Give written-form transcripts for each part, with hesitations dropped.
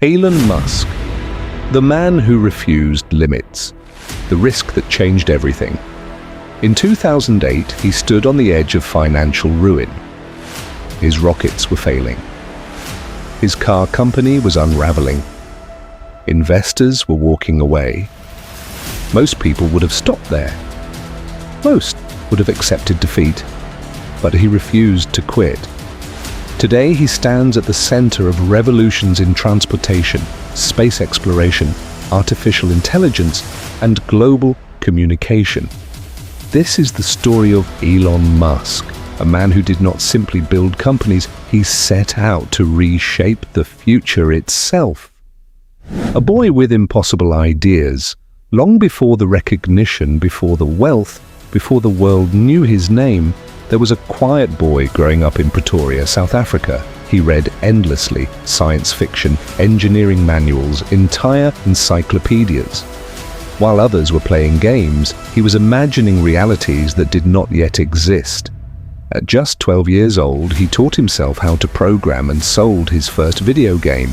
Elon Musk, the man who refused limits, the risk that changed everything. In 2008, he stood on the edge of financial ruin. His rockets were failing. His car company was unraveling. Investors were walking away. Most people would have stopped there. Most would have accepted defeat, but he refused to quit. Today, he stands at the center of revolutions in transportation, space exploration, artificial intelligence, and global communication. This is the story of Elon Musk, a man who did not simply build companies, he set out to reshape the future itself. A boy with impossible ideas, long before the recognition, before the wealth, before the world knew his name, there was a quiet boy growing up in Pretoria, South Africa. He read endlessly science fiction, engineering manuals, entire encyclopedias. While others were playing games, he was imagining realities that did not yet exist. At just 12 years old, he taught himself how to program and sold his first video game.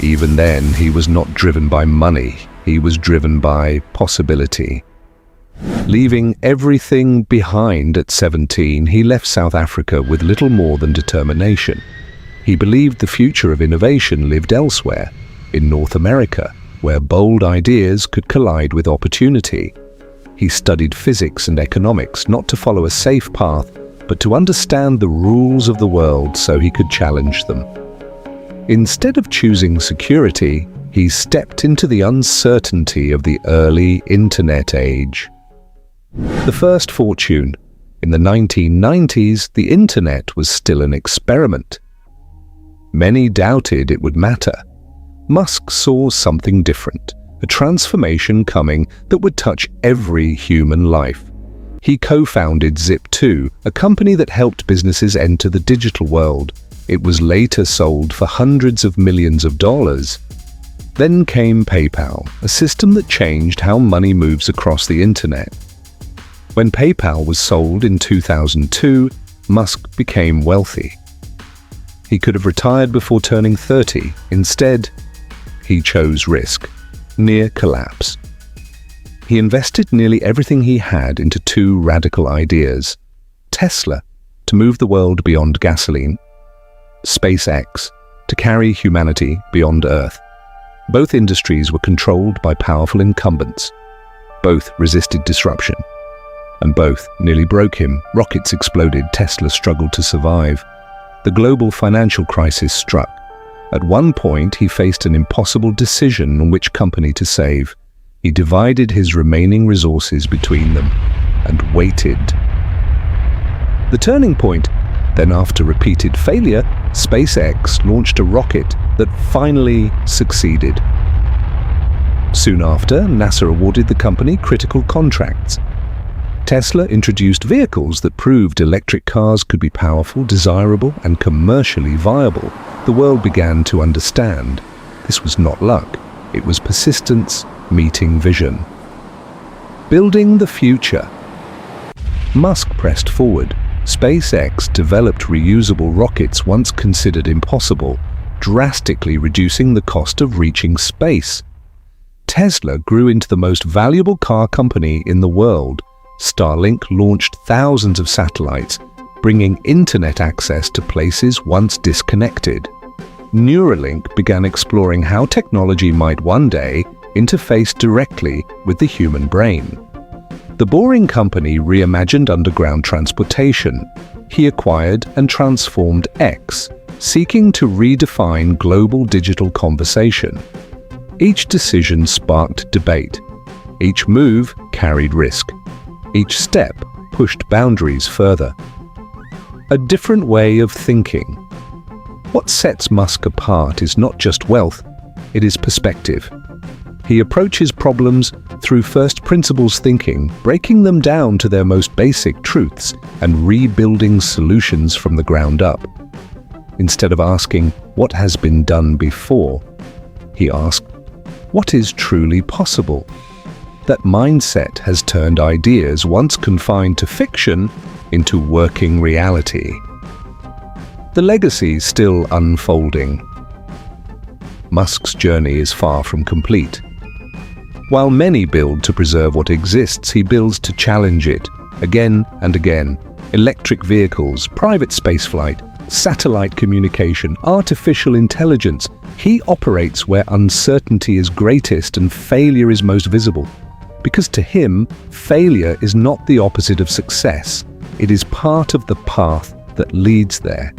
Even then, he was not driven by money. He was driven by possibility. Leaving everything behind at 17, he left South Africa with little more than determination. He believed the future of innovation lived elsewhere, in North America, where bold ideas could collide with opportunity. He studied physics and economics not to follow a safe path, but to understand the rules of the world so he could challenge them. Instead of choosing security, he stepped into the uncertainty of the early internet age. The first fortune. In the 1990s, the internet was still an experiment. Many doubted it would matter. Musk saw something different, a transformation coming that would touch every human life. He co-founded Zip2, a company that helped businesses enter the digital world. It was later sold for hundreds of millions of dollars. Then came PayPal, a system that changed how money moves across the internet. When PayPal was sold in 2002, Musk became wealthy. He could have retired before turning 30. Instead, he chose risk, near collapse. He invested nearly everything he had into two radical ideas: Tesla, to move the world beyond gasoline; SpaceX, to carry humanity beyond Earth. Both industries were controlled by powerful incumbents. Both resisted disruption. And both nearly broke him. Rockets exploded, Tesla struggled to survive. The global financial crisis struck. At one point, he faced an impossible decision on which company to save. He divided his remaining resources between them and waited. The turning point, then after repeated failure, SpaceX launched a rocket that finally succeeded. Soon after, NASA awarded the company critical contracts. Tesla introduced vehicles that proved electric cars could be powerful, desirable, and commercially viable. The world began to understand. This was not luck. It was persistence meeting vision. Building the future. Musk pressed forward. SpaceX developed reusable rockets once considered impossible, drastically reducing the cost of reaching space. Tesla grew into the most valuable car company in the world. Starlink launched thousands of satellites, bringing internet access to places once disconnected. Neuralink began exploring how technology might one day interface directly with the human brain. The Boring Company reimagined underground transportation. He acquired and transformed X, seeking to redefine global digital conversation. Each decision sparked debate. Each move carried risk. Each step pushed boundaries further. A different way of thinking. What sets Musk apart is not just wealth, it is perspective. He approaches problems through first principles thinking, breaking them down to their most basic truths and rebuilding solutions from the ground up. Instead of asking, what has been done before, he asked, what is truly possible? That mindset has turned ideas once confined to fiction into working reality. The legacy is still unfolding. Musk's journey is far from complete. While many build to preserve what exists, he builds to challenge it, again and again. Electric vehicles, private spaceflight, satellite communication, artificial intelligence. He operates where uncertainty is greatest and failure is most visible. Because to him, failure is not the opposite of success. It is part of the path that leads there.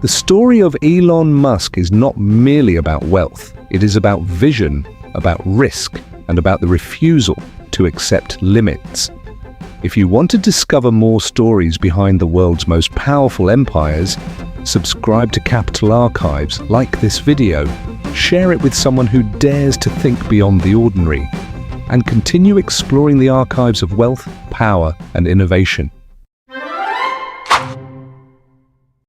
The story of Elon Musk is not merely about wealth. It is about vision, about risk, and about the refusal to accept limits. If you want to discover more stories behind the world's most powerful empires, subscribe to Capital Archives, like this video, share it with someone who dares to think beyond the ordinary, and continue exploring the archives of wealth, power, and innovation.